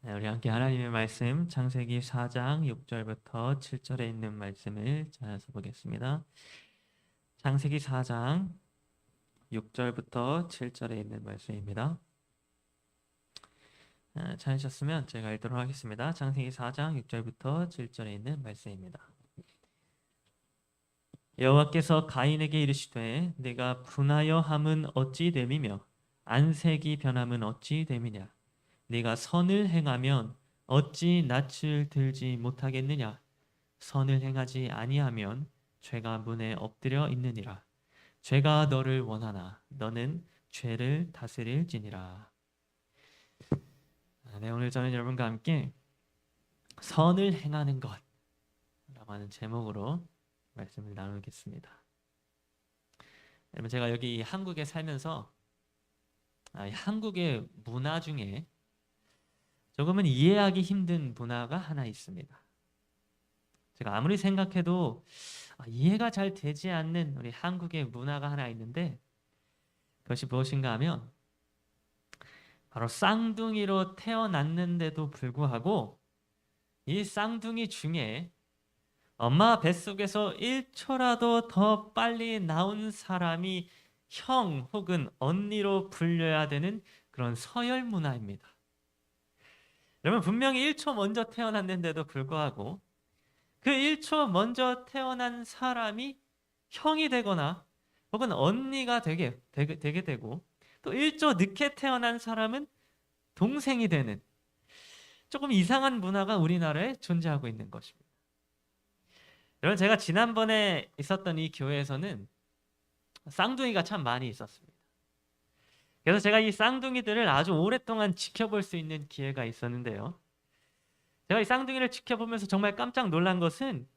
네, 우리 함께 하나님의 말씀 창세기 4장 6절부터 7절에 있는 말씀을 찾아서 보겠습니다. 창세기 4장 6절부터 7절에 있는 말씀입니다. 찾으셨으면 제가 읽도록 하겠습니다. 창세기 4장 6절부터 7절에 있는 말씀입니다. 여호와께서 가인에게 이르시되 네가 분하여 함은 어찌 됨이며 안색이 변함은 어찌 됨이냐 네가 선을 행하면 어찌 낯을 들지 못하겠느냐 선을 행하지 아니하면 죄가 문에 엎드려 있느니라. 죄가 너를 원하나 너는 죄를 다스릴지니라. 네, 오늘 저는 여러분과 함께 선을 행하는 것라고 하는 제목으로 말씀을 나누겠습니다. 여러분, 제가 여기 한국에 살면서 한국의 문화 중에 조금은 이해하기 힘든 문화가 하나 있습니다. 제가 아무리 생각해도 이해가 잘 되지 않는 우리 한국의 문화가 하나 있는데, 그것이 무엇인가 하면 바로 쌍둥이로 태어났는데도 불구하고 이 쌍둥이 중에 엄마 뱃속에서 1초라도 더 빨리 나온 사람이 형 혹은 언니로 불려야 되는 그런 서열 문화입니다. 여러분, 분명히 1초 먼저 태어났는데도 불구하고 그 1초 먼저 태어난 사람이 형이 되거나 혹은 언니가 되게 되고, 또 1초 늦게 태어난 사람은 동생이 되는 조금 이상한 문화가 우리나라에 존재하고 있는 것입니다. 여러분, 제가 지난번에 있었던 이 교회에서는 쌍둥이가 참 많이 있었습니다. 그래서 제가 이 쌍둥이들을 아주 오랫동안 지켜볼 수 있는 기회가 있었는데요. 제가 이 쌍둥이를 지켜보면서 정말 깜짝 놀란 것은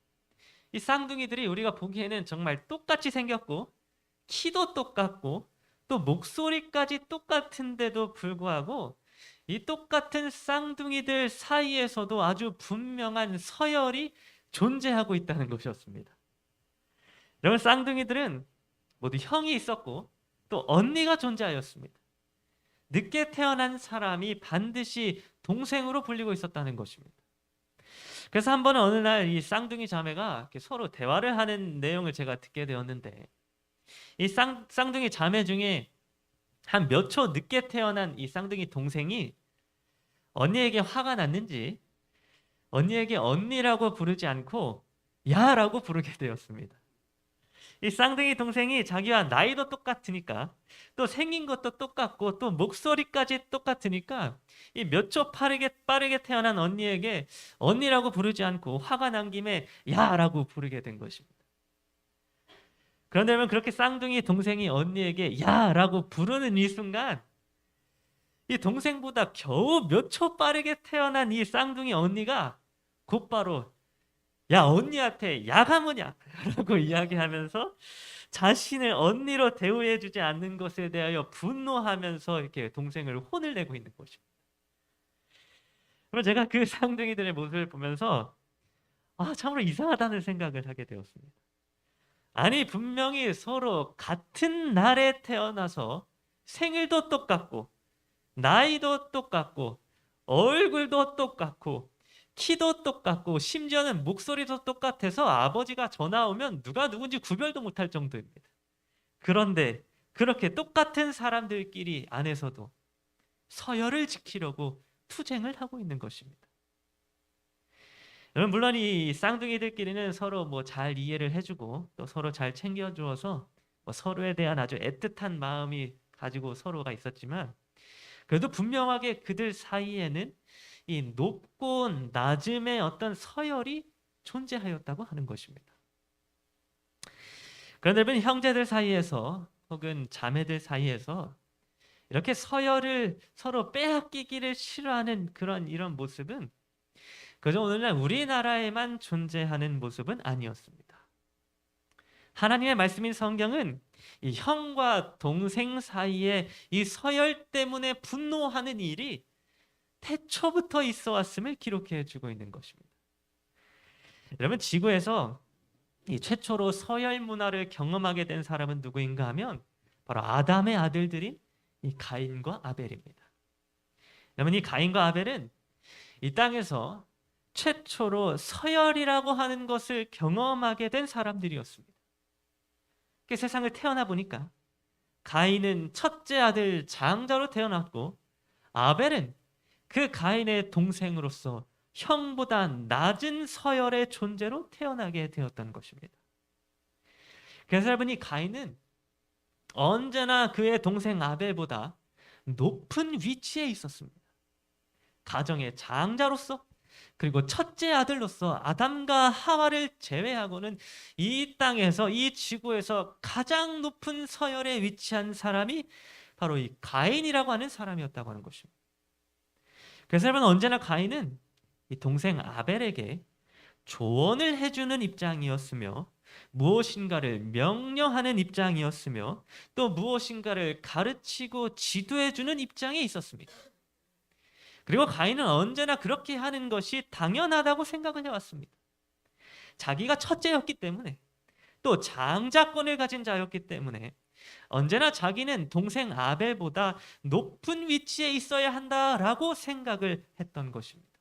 이 쌍둥이들이 우리가 보기에는 정말 똑같이 생겼고 키도 똑같고 또 목소리까지 똑같은데도 불구하고 이 똑같은 쌍둥이들 사이에서도 아주 분명한 서열이 존재하고 있다는 것이었습니다. 여러분, 쌍둥이들은 모두 형이 있었고 또 언니가 존재하였습니다. 늦게 태어난 사람이 반드시 동생으로 불리고 있었다는 것입니다. 그래서 한 번은 어느 날 이 쌍둥이 자매가 이렇게 서로 대화를 하는 내용을 제가 듣게 되었는데, 이 쌍둥이 자매 중에 한 몇 초 늦게 태어난 이 쌍둥이 동생이 언니에게 화가 났는지 언니에게 언니라고 부르지 않고 야라고 부르게 되었습니다. 이 쌍둥이 동생이 자기와 나이도 똑같으니까, 또 생긴 것도 똑같고 또 목소리까지 똑같으니까 이 몇 초 빠르게 태어난 언니에게 언니라고 부르지 않고 화가 난 김에 야라고 부르게 된 것입니다. 그런데 그렇게 쌍둥이 동생이 언니에게 야라고 부르는 이 순간, 이 동생보다 겨우 몇 초 빠르게 태어난 이 쌍둥이 언니가 곧바로 야, 언니한테 야가 뭐냐? 라고 이야기하면서 자신을 언니로 대우해주지 않는 것에 대하여 분노하면서 이렇게 동생을 혼을 내고 있는 것입니다. 그럼 제가 그 쌍둥이들의 모습을 보면서 참으로 이상하다는 생각을 하게 되었습니다. 아니, 분명히 서로 같은 날에 태어나서 생일도 똑같고 나이도 똑같고 얼굴도 똑같고 키도 똑같고 심지어는 목소리도 똑같아서 아버지가 전화 오면 누가 누군지 구별도 못할 정도입니다. 그런데 그렇게 똑같은 사람들끼리 안에서도 서열을 지키려고 투쟁을 하고 있는 것입니다. 여러분, 물론 이 쌍둥이들끼리는 서로 잘 이해를 해주고 또 서로 잘 챙겨주어서 서로에 대한 아주 애틋한 마음이 가지고 서로가 있었지만, 그래도 분명하게 그들 사이에는 이 높고 낮음의 어떤 서열이 존재하였다고 하는 것입니다. 그런데 여러분, 형제들 사이에서 혹은 자매들 사이에서 이렇게 서열을 서로 빼앗기기를 싫어하는 이런 모습은 그저 오늘날 우리나라에만 존재하는 모습은 아니었습니다. 하나님의 말씀인 성경은 이 형과 동생 사이에 이 서열 때문에 분노하는 일이 태초부터 있어 왔음을 기록해 주고 있는 것입니다. 여러분, 지구에서 이 최초로 서열 문화를 경험하게 된 사람은 누구인가 하면 바로 아담의 아들들인 이 가인과 아벨입니다. 여러분, 이 가인과 아벨은 이 땅에서 최초로 서열이라고 하는 것을 경험하게 된 사람들이었습니다. 그 세상을 태어나 보니까 가인은 첫째 아들 장자로 태어났고 아벨은 그 가인의 동생으로서 형보다 낮은 서열의 존재로 태어나게 되었던 것입니다. 그래서 여러분이 가인은 언제나 그의 동생 아벨보다 높은 위치에 있었습니다. 가정의 장자로서 그리고 첫째 아들로서 아담과 하와를 제외하고는 이 땅에서 이 지구에서 가장 높은 서열에 위치한 사람이 바로 이 가인이라고 하는 사람이었다고 하는 것입니다. 그래서 여러분 언제나 가인은 이 동생 아벨에게 조언을 해주는 입장이었으며 무엇인가를 명령하는 입장이었으며 또 무엇인가를 가르치고 지도해주는 입장에 있었습니다. 그리고 가인은 언제나 그렇게 하는 것이 당연하다고 생각을 해왔습니다. 자기가 첫째였기 때문에 또 장자권을 가진 자였기 때문에 언제나 자기는 동생 아벨보다 높은 위치에 있어야 한다라고 생각을 했던 것입니다.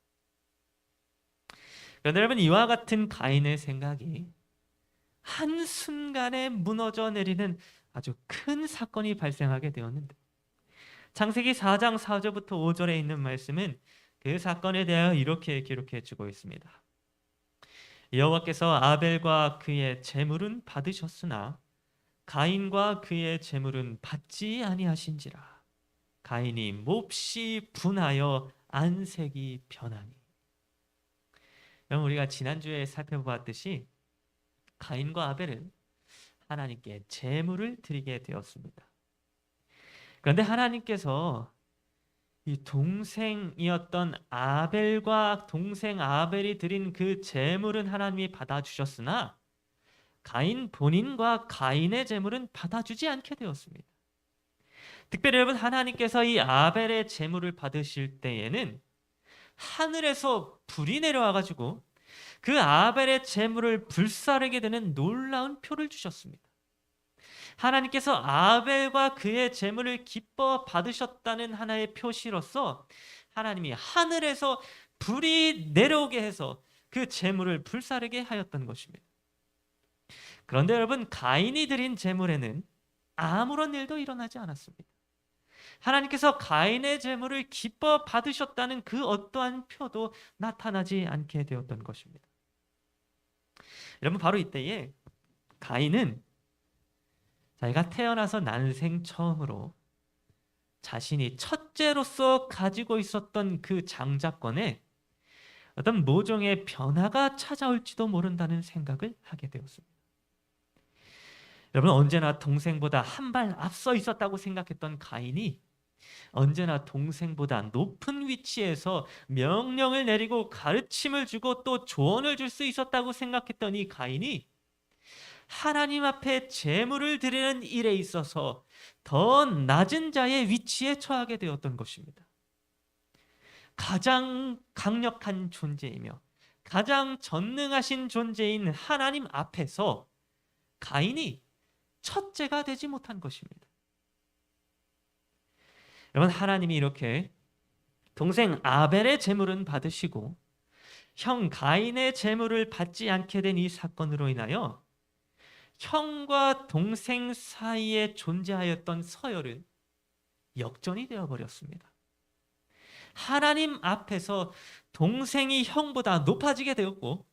그런데 여러분 이와 같은 가인의 생각이 한순간에 무너져 내리는 아주 큰 사건이 발생하게 되었는데 창세기 4장 4절부터 5절에 있는 말씀은 그 사건에 대하여 이렇게 기록해 주고 있습니다. 여호와께서 아벨과 그의 제물은 받으셨으나 가인과 그의 제물은 받지 아니하신지라. 가인이 몹시 분하여 안색이 변하니. 여러분 우리가 지난주에 살펴보았듯이 가인과 아벨은 하나님께 제물을 드리게 되었습니다. 그런데 하나님께서 이 동생이었던 아벨과 동생 아벨이 드린 그 제물은 하나님이 받아주셨으나 가인 본인과 가인의 제물은 받아주지 않게 되었습니다. 특별히 여러분 하나님께서 이 아벨의 제물을 받으실 때에는 하늘에서 불이 내려와가지고 그 아벨의 제물을 불사르게 되는 놀라운 표를 주셨습니다. 하나님께서 아벨과 그의 제물을 기뻐 받으셨다는 하나의 표시로서 하나님이 하늘에서 불이 내려오게 해서 그 제물을 불사르게 하였던 것입니다. 그런데 여러분 가인이 드린 제물에는 아무런 일도 일어나지 않았습니다. 하나님께서 가인의 제물을 기뻐 받으셨다는 그 어떠한 표도 나타나지 않게 되었던 것입니다. 여러분 바로 이때에 가인은 자기가 태어나서 난생 처음으로 자신이 첫째로서 가지고 있었던 그 장자권에 어떤 모종의 변화가 찾아올지도 모른다는 생각을 하게 되었습니다. 여러분 언제나 동생보다 한 발 앞서 있었다고 생각했던 가인이 언제나 동생보다 높은 위치에서 명령을 내리고 가르침을 주고 또 조언을 줄 수 있었다고 생각했던 이 가인이 하나님 앞에 제물을 드리는 일에 있어서 더 낮은 자의 위치에 처하게 되었던 것입니다. 가장 강력한 존재이며 가장 전능하신 존재인 하나님 앞에서 가인이 첫째가 되지 못한 것입니다. 여러분 하나님이 이렇게 동생 아벨의 제물은 받으시고 형 가인의 제물을 받지 않게 된 이 사건으로 인하여 형과 동생 사이에 존재하였던 서열은 역전이 되어버렸습니다. 하나님 앞에서 동생이 형보다 높아지게 되었고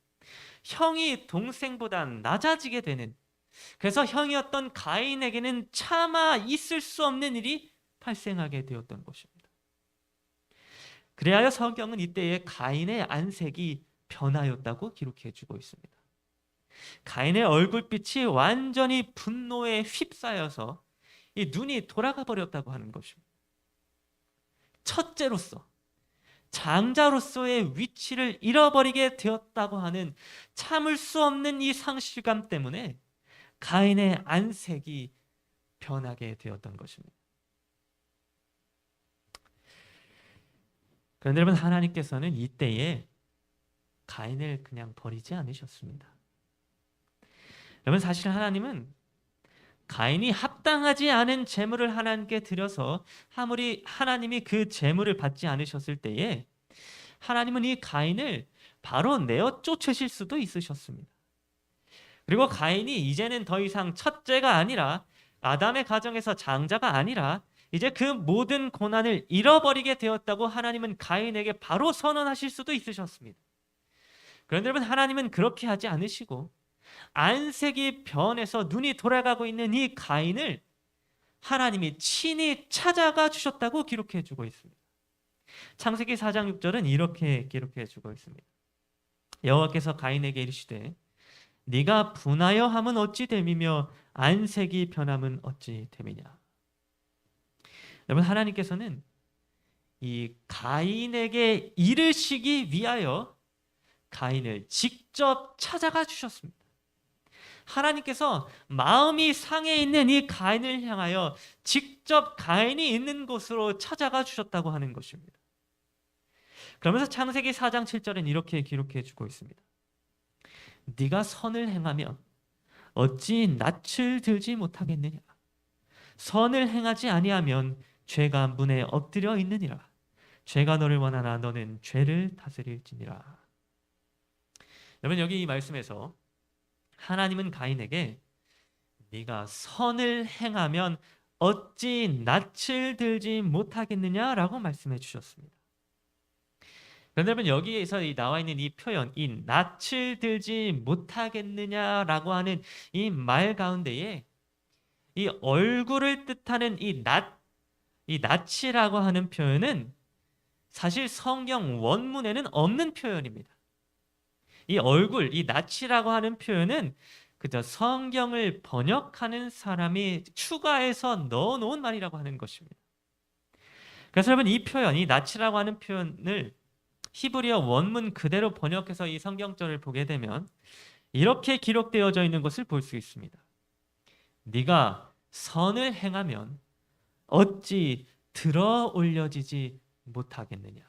형이 동생보다 낮아지게 되는, 그래서 형이었던 가인에게는 차마 있을 수 없는 일이 발생하게 되었던 것입니다. 그래야 성경은 이때에 가인의 안색이 변하였다고 기록해 주고 있습니다. 가인의 얼굴빛이 완전히 분노에 휩싸여서 이 눈이 돌아가 버렸다고 하는 것입니다. 첫째로서 장자로서의 위치를 잃어버리게 되었다고 하는 참을 수 없는 이 상실감 때문에 가인의 안색이 변하게 되었던 것입니다. 그런데 여러분 하나님께서는 이때에 가인을 그냥 버리지 않으셨습니다. 여러분 사실 하나님은 가인이 합당하지 않은 제물을 하나님께 드려서 아무리 하나님이 그 제물을 받지 않으셨을 때에 하나님은 이 가인을 바로 내어 쫓으실 수도 있으셨습니다. 그리고 가인이 이제는 더 이상 첫째가 아니라 아담의 가정에서 장자가 아니라 이제 그 모든 고난을 잃어버리게 되었다고 하나님은 가인에게 바로 선언하실 수도 있으셨습니다. 그런데 여러분, 하나님은 그렇게 하지 않으시고 안색이 변해서 눈이 돌아가고 있는 이 가인을 하나님이 친히 찾아가 주셨다고 기록해 주고 있습니다. 창세기 4장 6절은 이렇게 기록해 주고 있습니다. 여호와께서 가인에게 이르시되 네가 분하여 함은 어찌 됨이며 안색이 변함은 어찌 됨이냐. 여러분, 하나님께서는 이 가인에게 이르시기 위하여 가인을 직접 찾아가 주셨습니다. 하나님께서 마음이 상해 있는 이 가인을 향하여 직접 가인이 있는 곳으로 찾아가 주셨다고 하는 것입니다. 그러면서 창세기 4장 7절은 이렇게 기록해 주고 있습니다. 네가 선을 행하면 어찌 낯을 들지 못하겠느냐. 선을 행하지 아니하면 죄가 문에 엎드려 있느니라. 죄가 너를 원하나 너는 죄를 다스릴지니라. 여러분, 여기 이 말씀에서 하나님은 가인에게 네가 선을 행하면 어찌 낯을 들지 못하겠느냐라고 말씀해 주셨습니다. 그런데 여러분, 여기에서 나와 있는 이 표현, 이 낯을 들지 못하겠느냐라고 하는 이 말 가운데에 이 얼굴을 뜻하는 이 낯이라고 하는 표현은 사실 성경 원문에는 없는 표현입니다. 이 얼굴, 이 낯이라고 하는 표현은 그저 성경을 번역하는 사람이 추가해서 넣어놓은 말이라고 하는 것입니다. 그래서 여러분, 이 표현, 이 낯이라고 하는 표현을 히브리어 원문 그대로 번역해서 이 성경절을 보게 되면 이렇게 기록되어져 있는 것을 볼 수 있습니다. 네가 선을 행하면 어찌 들어 올려지지 못하겠느냐.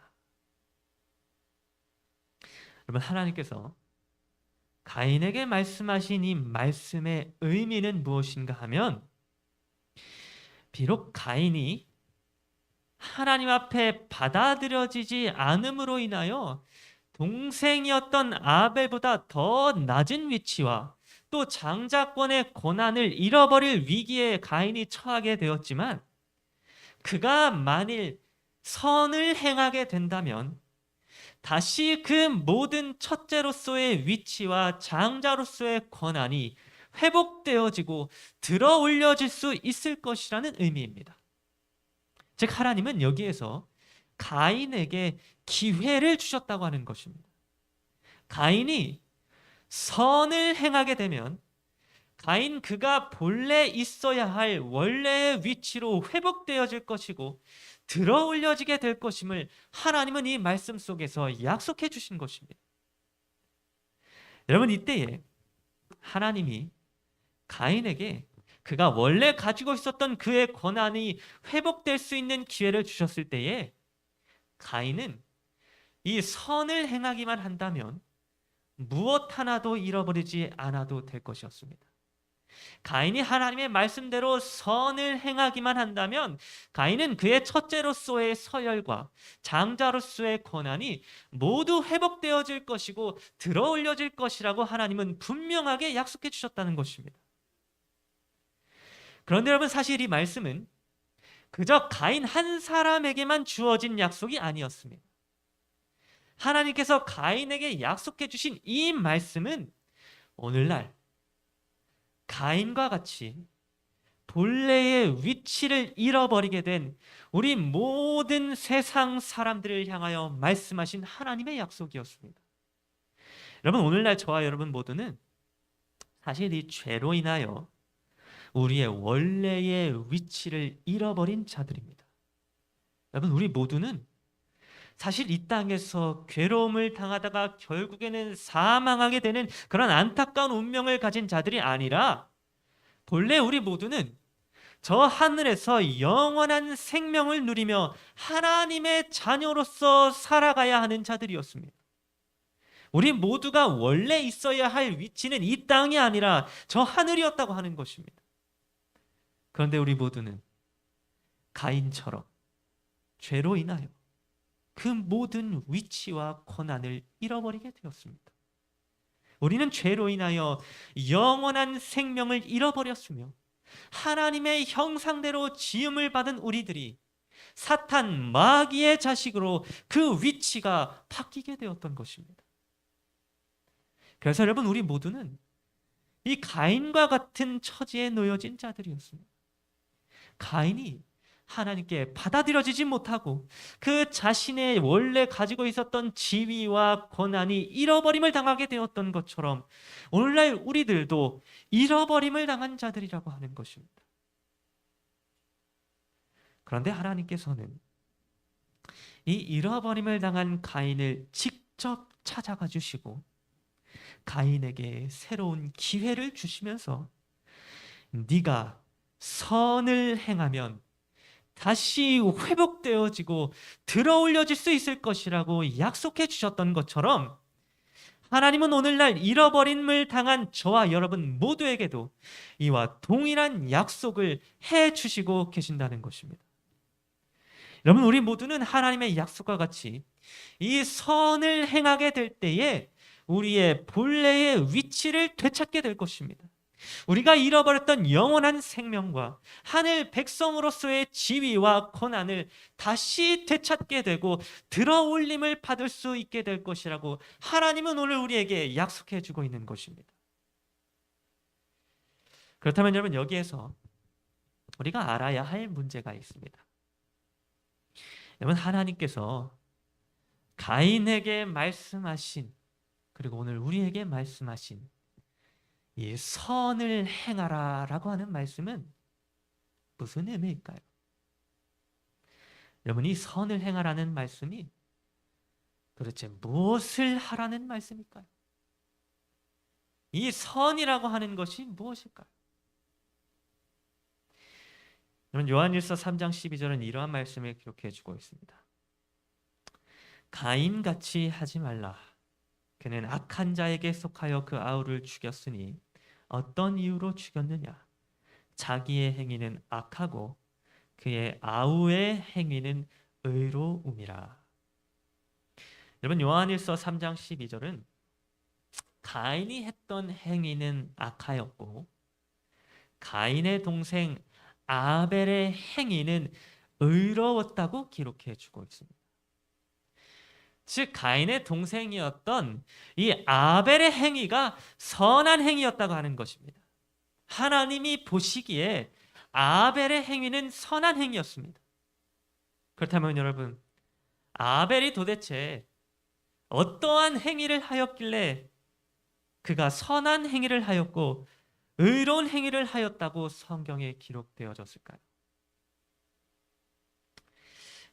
여러분, 하나님께서 가인에게 말씀하신 이 말씀의 의미는 무엇인가 하면, 비록 가인이 하나님 앞에 받아들여지지 않음으로 인하여 동생이었던 아벨보다 더 낮은 위치와 또 장자권의 고난을 잃어버릴 위기에 가인이 처하게 되었지만, 그가 만일 선을 행하게 된다면 다시 그 모든 첫째로서의 위치와 장자로서의 권한이 회복되어지고 들어 올려질 수 있을 것이라는 의미입니다. 즉, 하나님은 여기에서 가인에게 기회를 주셨다고 하는 것입니다. 가인이 선을 행하게 되면 가인 그가 본래 있어야 할 원래의 위치로 회복되어질 것이고 들어 올려지게 될 것임을 하나님은 이 말씀 속에서 약속해 주신 것입니다. 여러분, 이때에 하나님이 가인에게 그가 원래 가지고 있었던 그의 권한이 회복될 수 있는 기회를 주셨을 때에 가인은 이 선을 행하기만 한다면 무엇 하나도 잃어버리지 않아도 될 것이었습니다. 가인이 하나님의 말씀대로 선을 행하기만 한다면 가인은 그의 첫째로서의 서열과 장자로서의 권한이 모두 회복되어질 것이고 들어 올려질 것이라고 하나님은 분명하게 약속해 주셨다는 것입니다. 그런데 여러분, 사실 이 말씀은 그저 가인 한 사람에게만 주어진 약속이 아니었습니다. 하나님께서 가인에게 약속해 주신 이 말씀은 오늘날 가인과 같이 본래의 위치를 잃어버리게 된 우리 모든 세상 사람들을 향하여 말씀하신 하나님의 약속이었습니다. 여러분, 오늘날 저와 여러분 모두는 사실 이 죄로 인하여 우리의 원래의 위치를 잃어버린 자들입니다. 여러분, 우리 모두는 사실 이 땅에서 괴로움을 당하다가 결국에는 사망하게 되는 그런 안타까운 운명을 가진 자들이 아니라 본래 우리 모두는 저 하늘에서 영원한 생명을 누리며 하나님의 자녀로서 살아가야 하는 자들이었습니다. 우리 모두가 원래 있어야 할 위치는 이 땅이 아니라 저 하늘이었다고 하는 것입니다. 그런데 우리 모두는 가인처럼 죄로 인하여 그 모든 위치와 권한을 잃어버리게 되었습니다. 우리는 죄로 인하여 영원한 생명을 잃어버렸으며 하나님의 형상대로 지음을 받은 우리들이 사탄 마귀의 자식으로 그 위치가 바뀌게 되었던 것입니다. 그래서 여러분, 우리 모두는 이 가인과 같은 처지에 놓여진 자들이었습니다. 가인이 하나님께 받아들여지지 못하고 그 자신의 원래 가지고 있었던 지위와 권한이 잃어버림을 당하게 되었던 것처럼 오늘날 우리들도 잃어버림을 당한 자들이라고 하는 것입니다. 그런데 하나님께서는 이 잃어버림을 당한 가인을 직접 찾아가 주시고 가인에게 새로운 기회를 주시면서 네가 선을 행하면 다시 회복되어지고 들어올려질 수 있을 것이라고 약속해 주셨던 것처럼 하나님은 오늘날 잃어버림을 당한 저와 여러분 모두에게도 이와 동일한 약속을 해 주시고 계신다는 것입니다. 여러분, 우리 모두는 하나님의 약속과 같이 이 선을 행하게 될 때에 우리의 본래의 위치를 되찾게 될 것입니다. 우리가 잃어버렸던 영원한 생명과 하늘 백성으로서의 지위와 권한을 다시 되찾게 되고 들어올림을 받을 수 있게 될 것이라고 하나님은 오늘 우리에게 약속해 주고 있는 것입니다. 그렇다면 여러분, 여기에서 우리가 알아야 할 문제가 있습니다. 여러분, 하나님께서 가인에게 말씀하신, 그리고 오늘 우리에게 말씀하신 이 선을 행하라 라고 하는 말씀은 무슨 의미일까요? 여러분, 이 선을 행하라는 말씀이 도대체 무엇을 하라는 말씀일까요? 이 선이라고 하는 것이 무엇일까요? 여러분, 요한일서 3장 12절은 이러한 말씀을 기록해 주고 있습니다. 가인같이 하지 말라. 그는 악한 자에게 속하여 그 아우를 죽였으니 어떤 이유로 죽였느냐? 자기의 행위는 악하고 그의 아우의 행위는 의로움이라. 여러분, 요한일서 3장 12절은 가인이 했던 행위는 악하였고 가인의 동생 아벨의 행위는 의로웠다고 기록해 주고 있습니다. 즉 가인의 동생이었던 이 아벨의 행위가 선한 행위였다고 하는 것입니다. 하나님이 보시기에 아벨의 행위는 선한 행위였습니다. 그렇다면 여러분, 아벨이 도대체 어떠한 행위를 하였길래 그가 선한 행위를 하였고 의로운 행위를 하였다고 성경에 기록되어졌을까요?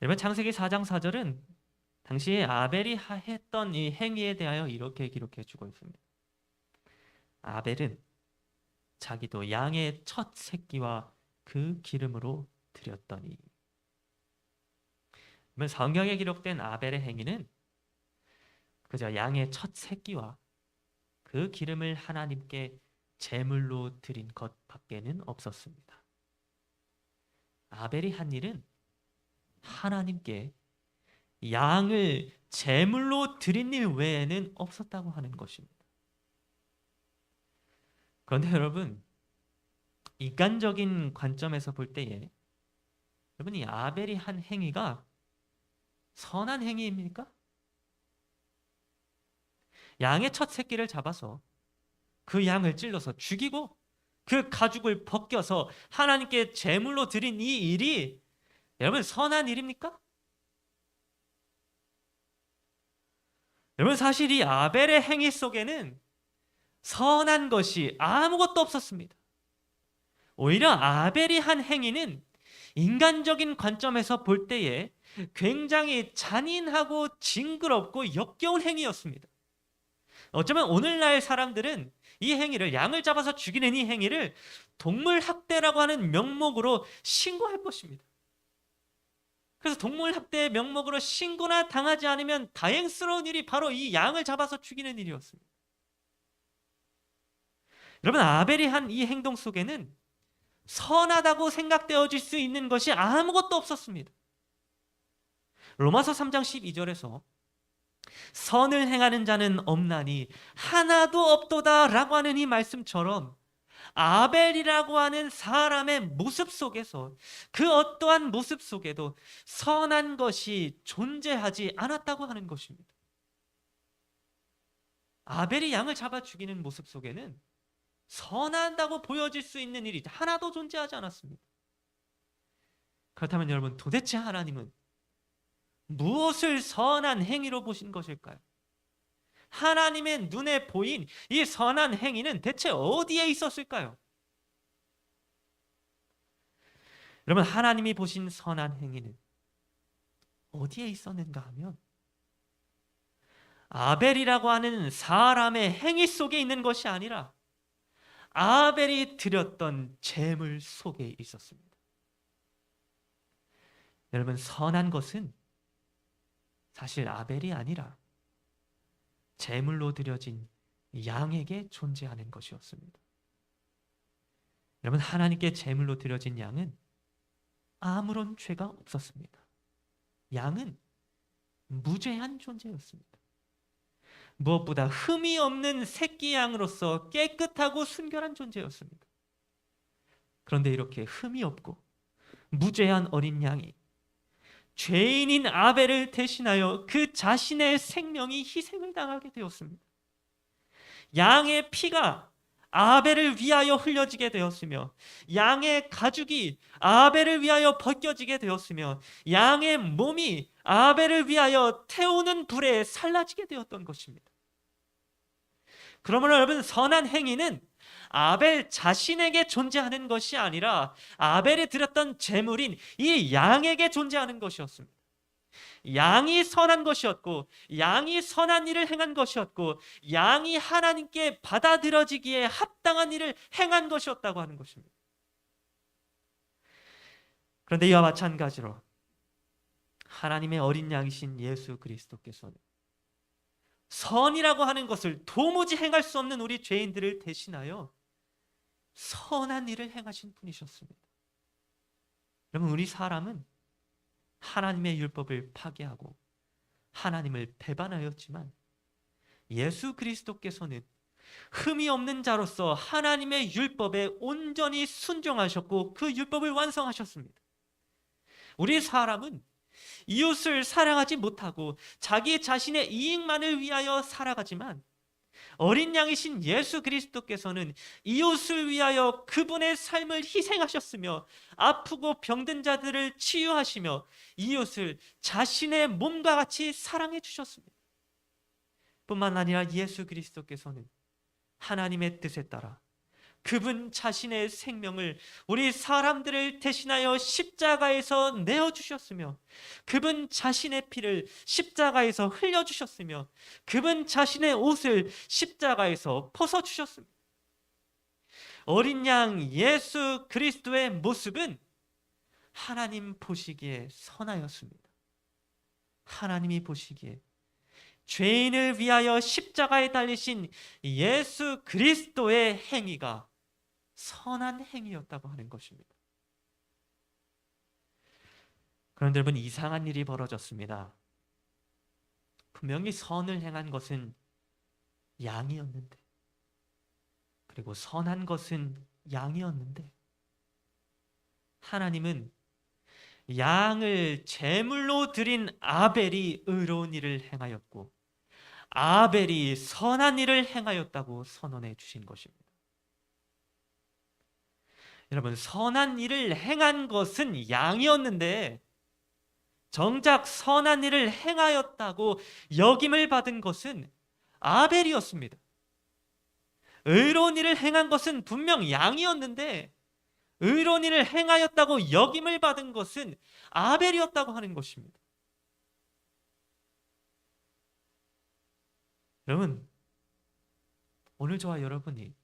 여러분, 창세기 4장 4절은 당시에 아벨이 했던 이 행위에 대하여 이렇게 기록해 주고 있습니다. 아벨은 자기도 양의 첫 새끼와 그 기름으로 드렸더니. 그러면 성경에 기록된 아벨의 행위는 그저 양의 첫 새끼와 그 기름을 하나님께 제물로 드린 것밖에는 없었습니다. 아벨이 한 일은 하나님께 양을 제물로 드린 일 외에는 없었다고 하는 것입니다. 그런데 여러분, 인간적인 관점에서 볼 때에 여러분, 이 아벨이 한 행위가 선한 행위입니까? 양의 첫 새끼를 잡아서 그 양을 찔러서 죽이고 그 가죽을 벗겨서 하나님께 제물로 드린 이 일이 여러분 선한 일입니까? 여러분, 사실 이 아벨의 행위 속에는 선한 것이 아무것도 없었습니다. 오히려 아벨이 한 행위는 인간적인 관점에서 볼 때에 굉장히 잔인하고 징그럽고 역겨운 행위였습니다. 어쩌면 오늘날 사람들은 이 행위를, 양을 잡아서 죽이는 이 행위를 동물 학대라고 하는 명목으로 신고할 것입니다. 그래서 동물 학대의 명목으로 신고나 당하지 않으면 다행스러운 일이 바로 이 양을 잡아서 죽이는 일이었습니다. 여러분, 아벨이 한 이 행동 속에는 선하다고 생각되어질 수 있는 것이 아무것도 없었습니다. 로마서 3장 12절에서 선을 행하는 자는 없나니 하나도 없도다라고 하는 이 말씀처럼 아벨이라고 하는 사람의 모습 속에서 그 어떠한 모습 속에도 선한 것이 존재하지 않았다고 하는 것입니다. 아벨이 양을 잡아 죽이는 모습 속에는 선하다고 보여질 수 있는 일이 하나도 존재하지 않았습니다. 그렇다면 여러분, 도대체 하나님은 무엇을 선한 행위로 보신 것일까요? 하나님의 눈에 보인 이 선한 행위는 대체 어디에 있었을까요? 여러분, 하나님이 보신 선한 행위는 어디에 있었는가 하면 아벨이라고 하는 사람의 행위 속에 있는 것이 아니라 아벨이 드렸던 제물 속에 있었습니다. 여러분, 선한 것은 사실 아벨이 아니라 제물로 드려진 양에게 존재하는 것이었습니다. 여러분, 하나님께 제물로 드려진 양은 아무런 죄가 없었습니다. 양은 무죄한 존재였습니다. 무엇보다 흠이 없는 새끼 양으로서 깨끗하고 순결한 존재였습니다. 그런데 이렇게 흠이 없고 무죄한 어린 양이 죄인인 아벨을 대신하여 그 자신의 생명이 희생을 당하게 되었습니다. 양의 피가 아벨을 위하여 흘려지게 되었으며 양의 가죽이 아벨을 위하여 벗겨지게 되었으며 양의 몸이 아벨을 위하여 태우는 불에 살라지게 되었던 것입니다. 그러므로 여러분, 선한 행위는 아벨 자신에게 존재하는 것이 아니라 아벨이 드렸던 제물인 이 양에게 존재하는 것이었습니다. 양이 선한 것이었고 양이 선한 일을 행한 것이었고 양이 하나님께 받아들여지기에 합당한 일을 행한 것이었다고 하는 것입니다. 그런데 이와 마찬가지로 하나님의 어린 양이신 예수 그리스도께서는 선이라고 하는 것을 도무지 행할 수 없는 우리 죄인들을 대신하여 선한 일을 행하신 분이셨습니다. 여러분, 우리 사람은 하나님의 율법을 파괴하고 하나님을 배반하였지만 예수 그리스도께서는 흠이 없는 자로서 하나님의 율법에 온전히 순종하셨고 그 율법을 완성하셨습니다. 우리 사람은 이웃을 사랑하지 못하고 자기 자신의 이익만을 위하여 살아가지만 어린 양이신 예수 그리스도께서는 이웃을 위하여 그분의 삶을 희생하셨으며 아프고 병든 자들을 치유하시며 이웃을 자신의 몸과 같이 사랑해 주셨습니다. 뿐만 아니라 예수 그리스도께서는 하나님의 뜻에 따라 그분 자신의 생명을 우리 사람들을 대신하여 십자가에서 내어주셨으며 그분 자신의 피를 십자가에서 흘려주셨으며 그분 자신의 옷을 십자가에서 벗어주셨습니다. 어린 양 예수 그리스도의 모습은 하나님 보시기에 선하였습니다. 하나님이 보시기에 죄인을 위하여 십자가에 달리신 예수 그리스도의 행위가 선한 행위였다고 하는 것입니다. 그런데 여러분, 이상한 일이 벌어졌습니다. 분명히 선을 행한 것은 양이었는데, 그리고 선한 것은 양이었는데, 하나님은 양을 제물로 드린 아벨이 의로운 일을 행하였고 아벨이 선한 일을 행하였다고 선언해 주신 것입니다. 여러분, 선한 일을 행한 것은 양이었는데 정작 선한 일을 행하였다고 역임을 받은 것은 아벨이었습니다. 의로운 일을 행한 것은 분명 양이었는데 의로운 일을 행하였다고 역임을 받은 것은 아벨이었다고 하는 것입니다. 여러분, 오늘 저와 여러분이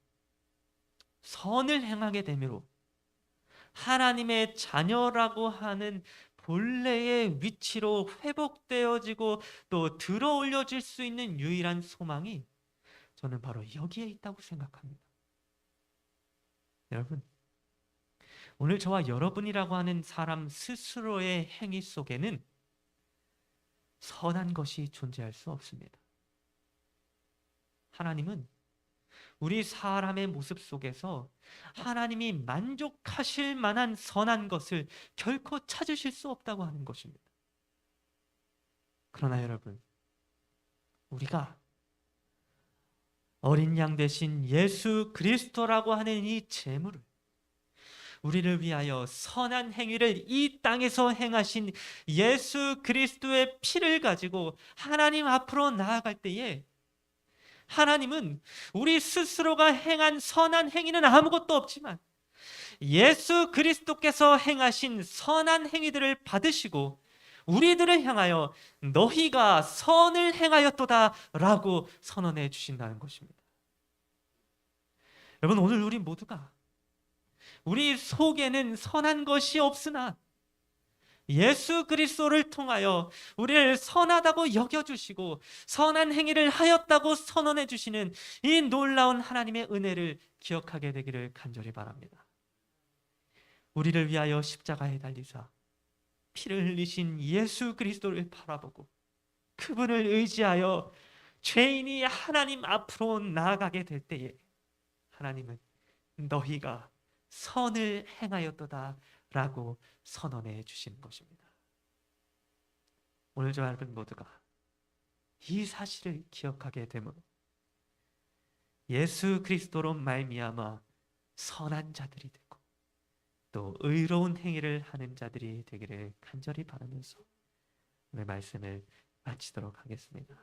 선을 행하게 되므로 하나님의 자녀라고 하는 본래의 위치로 회복되어지고 또 들어올려질 수 있는 유일한 소망이 저는 바로 여기에 있다고 생각합니다. 여러분, 오늘 저와 여러분이라고 하는 사람 스스로의 행위 속에는 선한 것이 존재할 수 없습니다. 하나님은 우리 사람의 모습 속에서 하나님이 만족하실 만한 선한 것을 결코 찾으실 수 없다고 하는 것입니다. 그러나 여러분, 우리가 어린 양 대신 예수 그리스도라고 하는 이 제물을, 우리를 위하여 선한 행위를 이 땅에서 행하신 예수 그리스도의 피를 가지고 하나님 앞으로 나아갈 때에, 하나님은 우리 스스로가 행한 선한 행위는 아무것도 없지만 예수 그리스도께서 행하신 선한 행위들을 받으시고 우리들을 향하여 너희가 선을 행하였도다 라고 선언해 주신다는 것입니다. 여러분, 오늘 우리 모두가 우리 속에는 선한 것이 없으나 예수 그리스도를 통하여 우리를 선하다고 여겨주시고 선한 행위를 하였다고 선언해 주시는 이 놀라운 하나님의 은혜를 기억하게 되기를 간절히 바랍니다. 우리를 위하여 십자가에 달리사 피를 흘리신 예수 그리스도를 바라보고 그분을 의지하여 죄인이 하나님 앞으로 나아가게 될 때에 하나님은 너희가 선을 행하였도다 라고 선언해 주시는 것입니다. 오늘 저와 여러분 모두가 이 사실을 기억하게 되므로 예수 그리스도로 말미암아 선한 자들이 되고 또 의로운 행위를 하는 자들이 되기를 간절히 바라면서 오늘 말씀을 마치도록 하겠습니다.